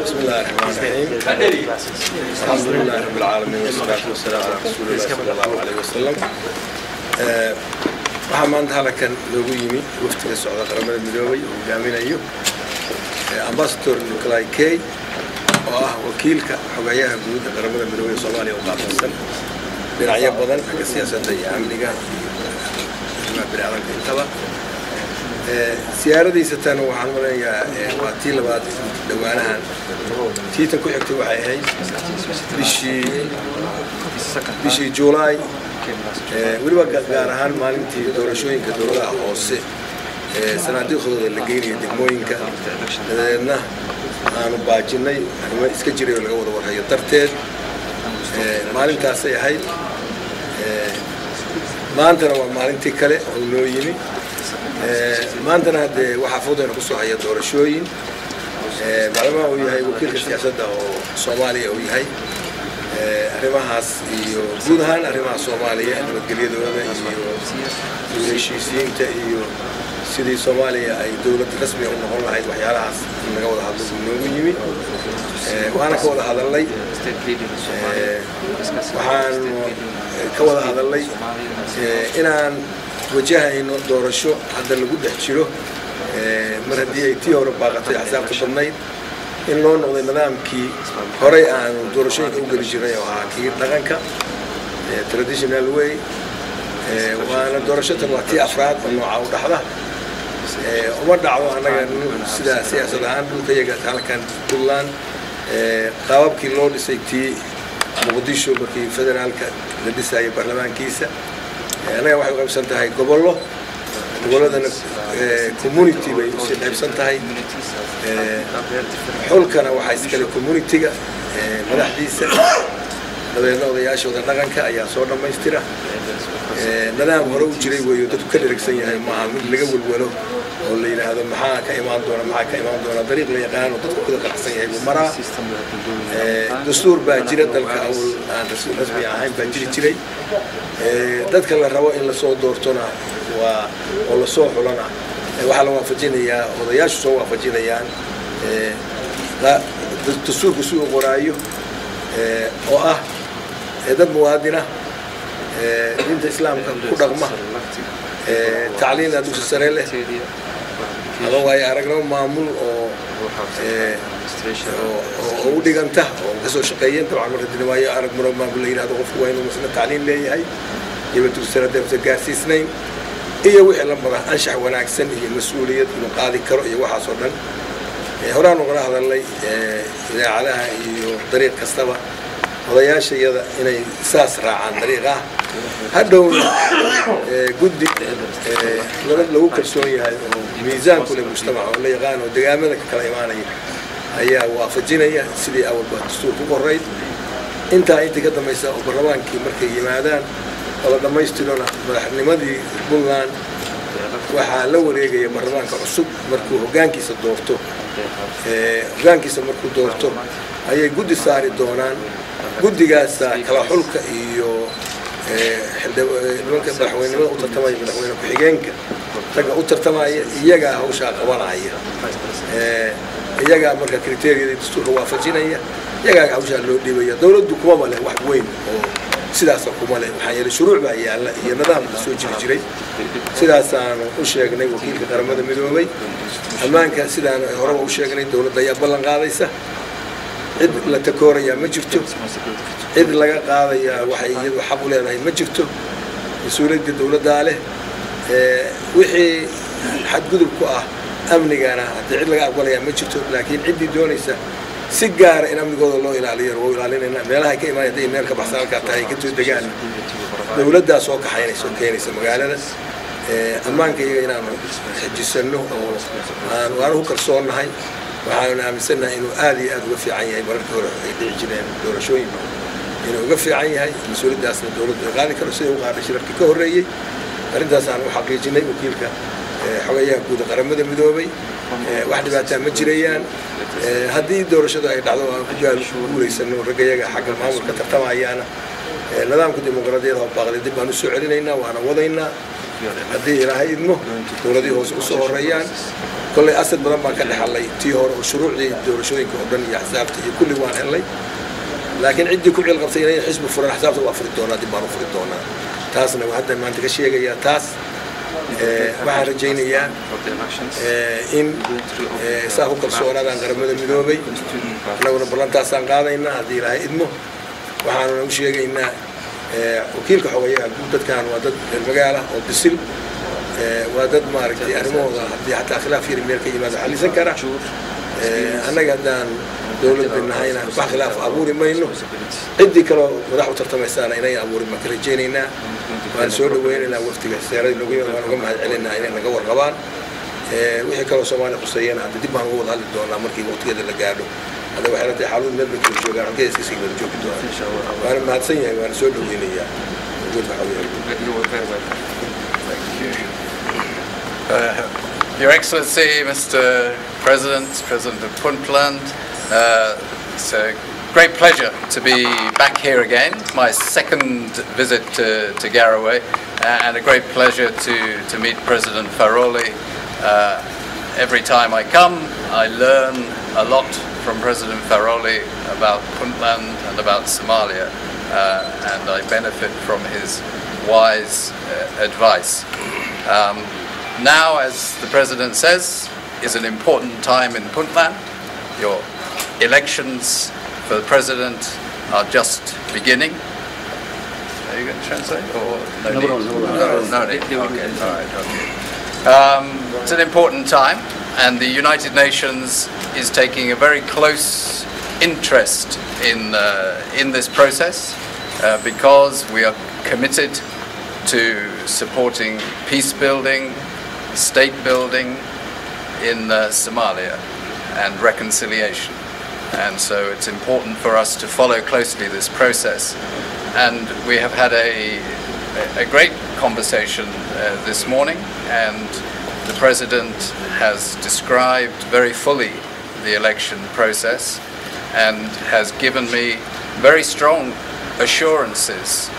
بسم الله الرحمن الرحيم. الحمد لله رب العالمين والصلاة والسلام على رسول الله صلى الله عليه وسلم. waxaan maanta halkan loogu yimi waftiga socda qaramada midoobay oo hogaaminayo Ambaasadoor Kay oo ah wakiilka xogayaha guud ee qaramada midoobay ee Soomaaliya oo qaabsan dhinacyo badan ka siyaasadda iyo amniga iyo bini'aadamka intaba. siyaaradiisa tan waxaan maleeyaa waa tii labaad dhawaanahan tiita ku xigtay waxay ahayd bishii July weliba gaar ahaan maalintii doorashooyinka dowladaha hoose sanaadiiqdooda la geynayay degmooyinka dadna aanu baajinay arrimo iska jiray oo laga wada warhayo darteed maalintaasay ahayd. maantana waa maalintii kale oo noo yimi maantana hadee waxaa fududayna ku soo haya doorashooyin macluumaha uu yahay wakiilka siyaasadda oo Soomaaliya uu yahay arrimahaas iyo guud ahaan arrimaha Soomaaliya nabadgelyadooda iyo heshiisiinta iyo sidii Soomaaliya ay dawlad rasmi u noqon lahayd waxyaalahaas naga wada hadlo noogu yimi waana ka wada hadalnay waxaan ka wada hadalnay inaan wajahayno doorasho hadda lagu dhex jiro mar haddii ay tii hore baaqatay axsaabta badnayd in loo noqday nidaamkii horey aanu doorashooyinka u geli jirnay oo ahaa kii dhaqanka traditional way waana doorashatan waa tii afraad oo nooca u dhaxda uma dhacdo annaga sida siyaasad ahaan dhulka iyaga halkan Puntland qaababkii loo dhisay tii Muqdisho markii federaalka la dhisayay baarlamaankiisa anaga waxay u qaybsan tahay gobolladana community bay u qaybsan tahay xulkana waxaa iskale community-ga madaxdiisa dabeedna odayaashooda dhaqanka ayaa soo dhammaystira nidaam hore u jiray weeyo dadku ka dheragsan yahay maaha mid laga walwalo oo la yidhaahdo maxaa ka imaan doona dariiq la yaqaan oo dadku kuda qanacsan yahay buu maraa dastuur baa jira dalka aan rasmi ahayn baa jiri jiray dadka la rabo in lasoo doortona waa oo lasoo xulana waxaa la waafajinayaa odayaashu soo waafajinayaan dastuurku si uu qoraayo oo ah dad muwaadina diinta islaamka ku dhaqma tacliinta dugsi sare leh ama way aragnimo maamul oo u dhiganta oo ka soo shaqeeyeen dabcan marka dina waayo arag maamul la yiraahdo qofku waa inuu mas'uul tacliin leeyahay iyo dugsi sare dheer gaarsiisnayn iyo wixii la mara anshax wanaagsan iyo mas'uuliyad inuu qaadi karo iyo waxaas oo dhan horaan uga hadalnay idaacadaha iyo dariiq kastaba odayaasha iyada inay saas raacaan dariiqa hadhow guddi lagu kalsoon yahay oo miisaanku leh mujtamaca oo la yaqaan oo deegaamada ka kala imaanaya ayaa waafajinaya sidii awalba dastuurku qorayd intaa intii ka dambaysa oo baarlamaankii markay yimaadaan oo la dhammaystirona madaxnimadii Puntland waxaa la wareegaya baarlamaanka cusub markuu hoggaankiisa doorto ayay guddi saari doonaan guddigaas kala xulka iyo nimanka madaxweynimada u tartamaya madaxweyne ku-xigeenka ragga u tartamaya iyagaa hawshaa qabanaya iyagaa marka kriteeriyada dastuurka waafajinaya iyagaa hawshaa loo dhiibaya dawladdu kuma leh wax weyn oo sidaas kuma leh waxaa yeelay shuruuc baa yaalla iyo nidaam la soo jiri jiray sidaasaanu u sheegnay wakiilka qaramada midoobay ammaanka sidaan horeba u sheegnay dawladda ayaa ballan qaadaysa cid la takooraya ma jirto cid laga qaadaya waxay iyadu xaq u leedahay ma jirto mas'uuliyadda dawladda leh wixii xadgudub ku ah amnigana haddii cid laga aqbalaya ma jirto laakiin ciddii doonaysa si gaar in amnigooda loo ilaaliyo oo ilaalinayna meelaha ka imaanayay meel ka baxsan halka tahay ka soo degaan dawladda soo kaxaynayso keenaysa magaalada ammaanka iyaga inaanu xajisano oo aan u kalsoonahay waxaan aaminsanahay inuu aad iyo aad uga fiican yahay mararkii hore ay dhici jireen doorashooyin inuu uga fiican yahay mas'uuliyaddaasna dawladdu ay qaadi karo sida u qaaday shirarkii ka horreeyay arrintaas aan u xaqiijinay wakiilka xogayaha guud qaramada midoobay wax dhibaataa ma jirayaan haddii doorashada ay dhacdo aan ku guulaysano raggayaga xagga maamulka tartamayaana nidaamka dimuqraadiyadda oo baaqday dib baan u soo celinaynaa waana wadaynaa haddii ilaahay idmo dawladii hoose u soo horeeyaan كل أسد بدن ما كان حلي تيهور وشروع دي دورشوين كودن يحسابتي كل وان حلي لكن عندي كل القبطيين حزب فرن حسابته وافريدونا دي ما نفريدونا تاسنا وهذا ما أنت كشيء يا تاس waxaan rajaynayaa in saahu kalsoonada qaramada midoobay anaguna ballantaasaan qaadaynaa haddii ilaahay idmo waxaanuna u sheegaynaa wakiilka xogeeyaha guud dadkan waa dad magaala oo bisil waa dad maaragtay arrimahooda haddii xataa khilaaf yar meel ka yimaado xallisan kara annaga haddaan dowladda nahayna wax khilaaf abuuri mayno ciddii kaloo madax u tartamaysaana inay abuurin baan ka rajaynaynaa waan soo dhaweynaynaa waftiga seerada nagu yimid waan uga mahadcelinaa inay naga warqabaan wixii kaloo Soomaaliya quseeyana hadda dib baan uga wada hadli doonaa markii waqtigeeda la gaadho hadda waxay la tahay xaalad meel bay kala joogaan halkee iska sii wada joogi doonaa waan mahadsan yahay waan soo dhaweynayaa guudka xogeeyaha. Your Excellency, Mr. President of Puntland, it's a great pleasure to be back here again, my second visit to Garaway, and a great pleasure to meet President Faroli. Every time I come, I learn a lot from President Faroli about Puntland and about Somalia, and I benefit from his wise advice. Now, as the President says, is an important time in Puntland. Your elections for the President are just beginning. Are you going to translate? Or no need? No need. Okay. All right. Okay. It's an important time, and the United Nations is taking a very close interest in this process because we are committed to supporting peace building, state building in Somalia and reconciliation, and so it's important for us to follow closely this process. And we have had a great conversation this morning, and the President has described very fully the election process and has given me very strong assurances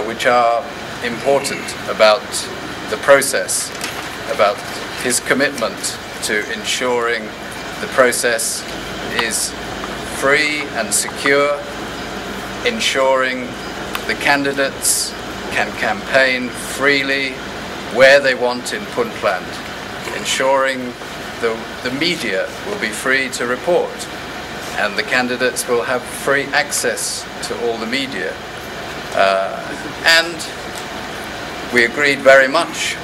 which are important about the process, about his commitment to ensuring the process is free and secure, ensuring the candidates can campaign freely where they want in Puntland, ensuring the media will be free to report and the candidates will have free access to all the media. And we agreed very much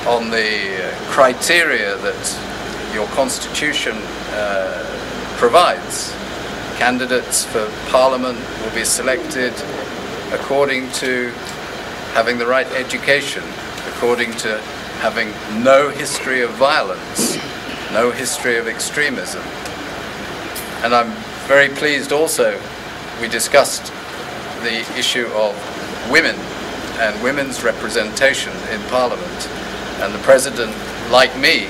on the criteria that your constitution provides. Candidates for Parliament will be selected according to having the right education, according to having no history of violence, no history of extremism. And I'm very pleased also we discussed the issue of women and women's representation in Parliament. And the President, like me,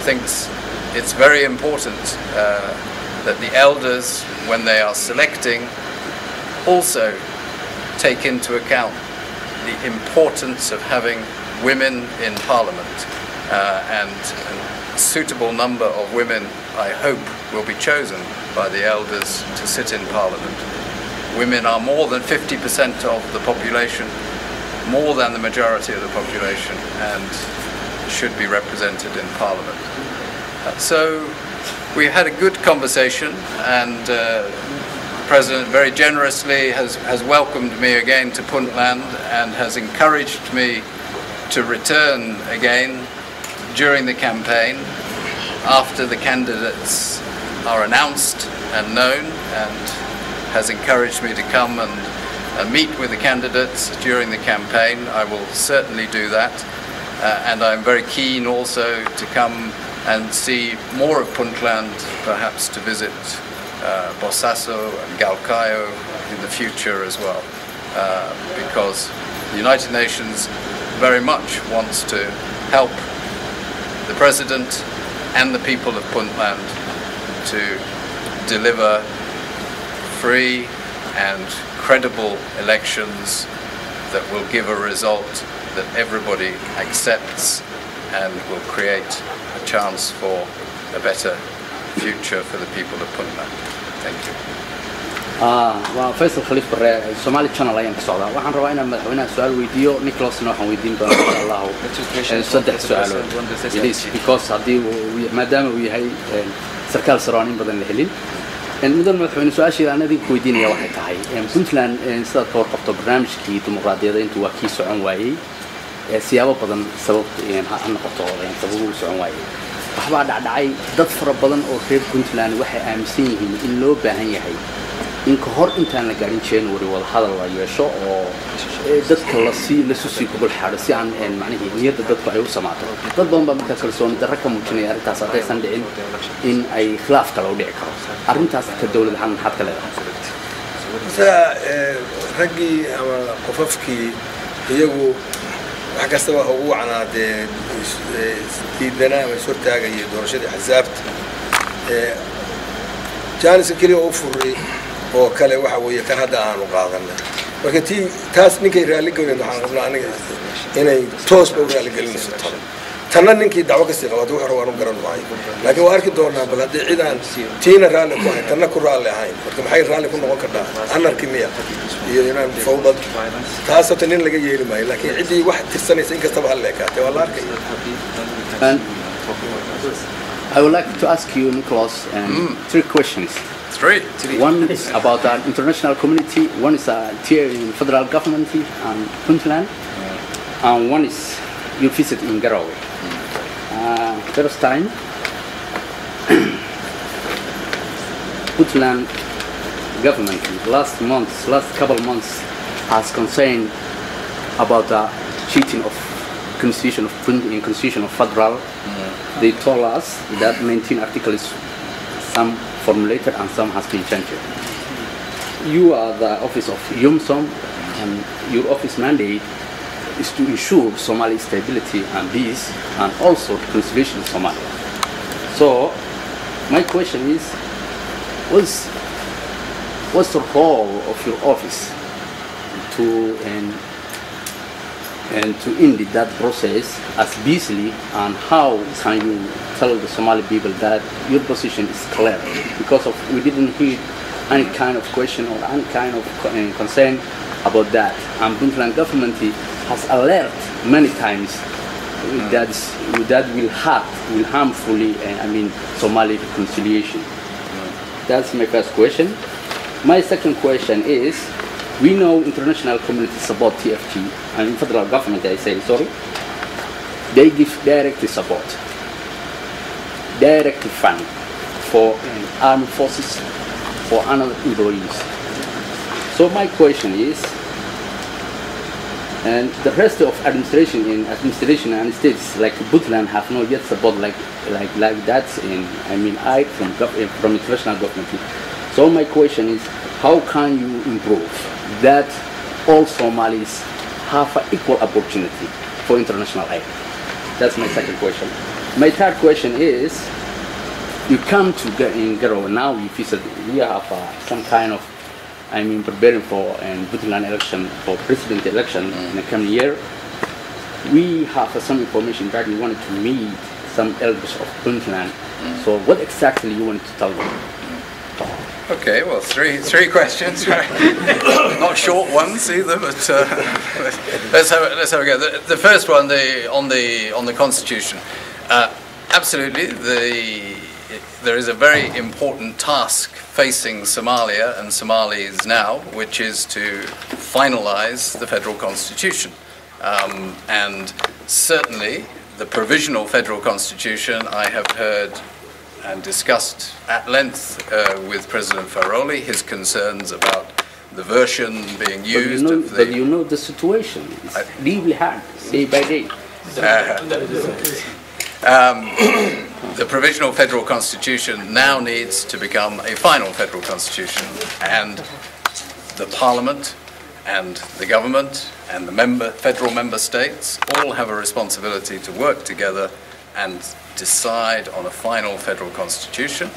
thinks it's very important that the elders, when they are selecting, also take into account the importance of having women in Parliament, and a suitable number of women, I hope, will be chosen by the elders to sit in Parliament. Women are more than 50% of the population, more than the majority of the population, and should be represented in Parliament. So we had a good conversation, and the President very generously has welcomed me again to Puntland and has encouraged me to return again during the campaign after the candidates are announced and known, and has encouraged me to come and meet with the candidates during the campaign. I will certainly do that, and I'm very keen also to come and see more of Puntland, perhaps to visit Bosaso and Galkayo in the future as well, because the United Nations very much wants to help the President and the people of Puntland to deliver free and credible elections that will give a result that everybody accepts and will create a chance for a better future for the people of Puntland. Thank you. وفيصل خليفة الصومالي channel أيام كسعودة وعن رواينا مدحونا سؤال ويديو نيكلاس نوح ويدين بنا إن شاء الله صدق سؤاله because هذه ما دام وياي سركال سرانين بدن الهلين المدن مدحونا سؤال شيء أنا ذي كويدين يا واحد هاي بنتلاند استاد كور قبض برنامج كي ديمقراطية ده أنتوا كي سعون واي سيابا بدن سبب يعني أنا قبضه يعني سببه سعون واي وحبا دعي ضفر بدن أو خير بنتلاند واحد أمسيه إلا بهاي هاي إنك هور إنتان لقارين January والحاضر الله يشو أو دتك لسوسي قبل حارسي عن معنيه نير دتك أيو سمعته ضد بومبا متكرسون درك ممكن يا ريت أصلا سندين إن أي خلاف كلو ديك أرنت أصلا كدولة الحين حتى كلا رجي أما قففكي يجو حكى سوا هو عن دينا مسورتها جاي دورشة حزبت جالس كلي أوفر oo kale waxa weeye kan hadda aanu qaadanay marka taas ninkay raali galin waxaan qabnaa aniga inay toos u raali galinayso tanna ninkii dacwo ka sii qabato waxa aan garan maayo laakiin waa arki doonaa bal hadii cidaan tiina raali ku ahay tanna ku raali ahayn marka maxay raali ku noqon kartaa anarkii miya iyo inaan fawdad taas oo nin laga yeeli maayo laakiin cidii wax tirsanaysa in kastaba hal leekaatay waa la arkay I would like to ask you, Nicholas, 3 questions. One is about our international community, one is tier in federal government and Puntland, and one is your visit in Garowe. First time, Puntland government last couple months has concerned about the cheating of constitution of federal. They told us that 19 articles, some formulated and some has been changed. You are the office of UMSOM, and your office mandate is to ensure Somali stability and peace, and also reconciliation of Somalia. So, my question is, what's the role of your office to end that process as peacefully, and how can you tell the Somali people that your position is clear? Because we didn't hear any kind of question or any kind of concern about that. And Puntland government has alerted many times that will harmfully, Somali reconciliation. That's my first question. My second question is, we know international community support TFT, and federal government, I say, sorry, they give direct support, direct fund for armed forces, for other employees. So my question is, and the rest of administration and states like Puntland have not yet support like that aid from international government. So my question is, how can you improve that all Somalis have an equal opportunity for international aid? That's my second question. My third question is, you come to Garowe now, you have some kind of, preparing for Puntland election, for president election in the coming year. We have some information that you wanted to meet some elders of Puntland. So what exactly you want to tell them? Okay, well, three questions, right? Not short ones either, but let's have a go. The first one, on the constitution. Absolutely, there is a very important task facing Somalia and Somalis now, which is to finalise the federal constitution, and certainly the provisional federal constitution. I have heard and discussed at length with President Faroli his concerns about the version being used. But you know the situation. It's deeply hard, day by day. The provisional federal constitution now needs to become a final federal constitution, and the Parliament and the government and the federal member states all have a responsibility to work together and decide on a final federal constitution.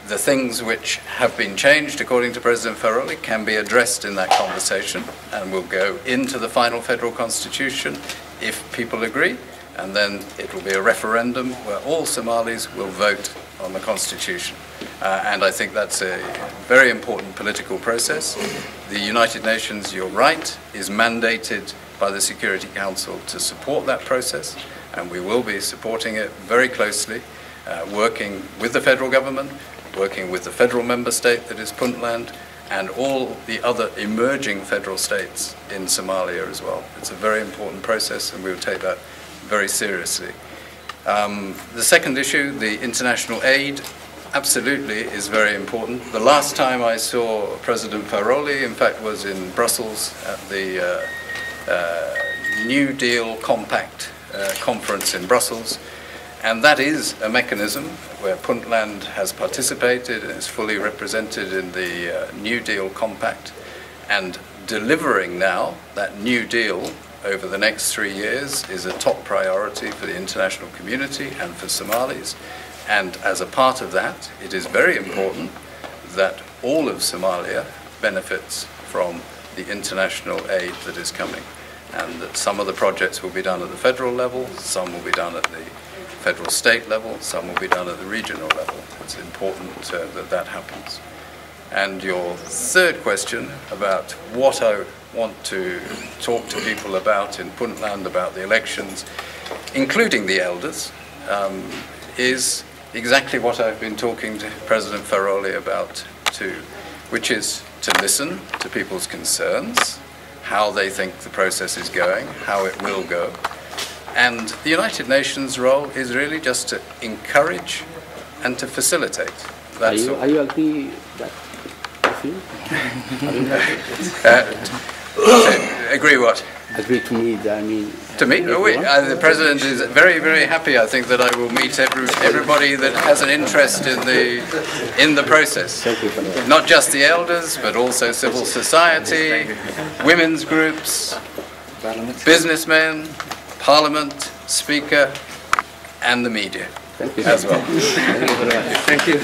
The things which have been changed, according to President Faroli, can be addressed in that conversation and will go into the final federal constitution if people agree. and then it will be a referendum where all Somalis will vote on the constitution. And I think that's a very important political process. The United Nations, you're right, is mandated by the Security Council to support that process, and we will be supporting it very closely, working with the federal government, working with the federal member state that is Puntland, and all the other emerging federal states in Somalia as well. It's a very important process, and we will take that very seriously. The second issue, the international aid, absolutely is very important. The last time I saw President Faroli, in fact, was in Brussels at the New Deal Compact conference in Brussels. And that is a mechanism where Puntland has participated and is fully represented in the New Deal Compact. And delivering now that New Deal over the next 3 years is a top priority for the international community and for Somalis. And as a part of that, it is very important that all of Somalia benefits from the international aid that is coming. And that some of the projects will be done at the federal level, some will be done at the federal state level, some will be done at the regional level. It's important that that happens. And your third question about what I want to talk to people about in Puntland, about the elections, including the elders, is exactly what I've been talking to President Faroli about too, which is to listen to people's concerns, how they think the process is going, how it will go. And the United Nations role is really just to encourage and to facilitate. That's all. Are you agree that? Agree what? Agree to me, I mean... To me? The President is very, very happy, I think, that I will meet everybody that has an interest in the process. Thank you for that. Not just the elders, but also civil society, women's groups, businessmen, Parliament, Speaker, and the media. Thank you. As well. Thank you very much. Thank you.